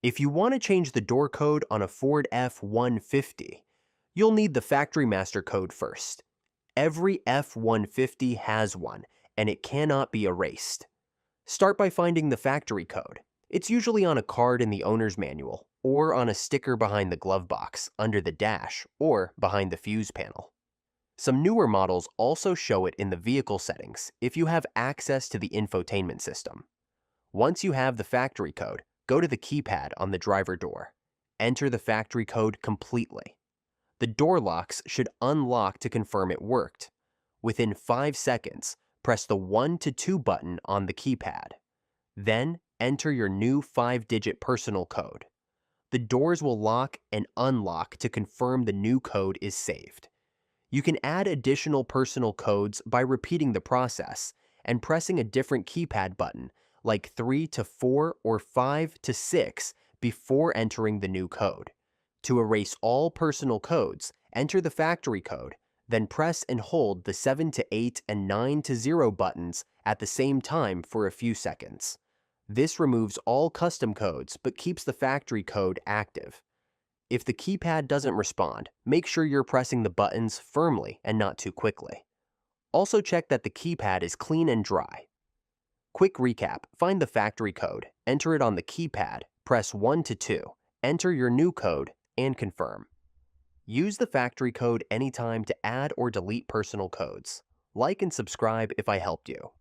If you want to change the door code on a Ford F-150, you'll need the factory master code first. Every F-150 has one, and it cannot be erased. Start by finding the factory code. It's usually on a card in the owner's manual, or on a sticker behind the glove box, under the dash, or behind the fuse panel. Some newer models also show it in the vehicle settings if you have access to the infotainment system. Once you have the factory code, go to the keypad on the driver door. Enter the factory code completely. The door locks should unlock to confirm it worked. Within 5 seconds, press the 1 to 2 button on the keypad. Then, enter your new 5-digit personal code. The doors will lock and unlock to confirm the new code is saved. You can add additional personal codes by repeating the process and pressing a different keypad button, like 3 to 4 or 5 to 6, before entering the new code. To erase all personal codes, enter the factory code, then press and hold the 7 to 8 and 9 to 0 buttons at the same time for a few seconds. This removes all custom codes but keeps the factory code active. If the keypad doesn't respond, make sure you're pressing the buttons firmly and not too quickly. Also check that the keypad is clean and dry. Quick recap: find the factory code, enter it on the keypad, press 1 to 2, enter your new code, and confirm. Use the factory code anytime to add or delete personal codes. Like and subscribe if I helped you.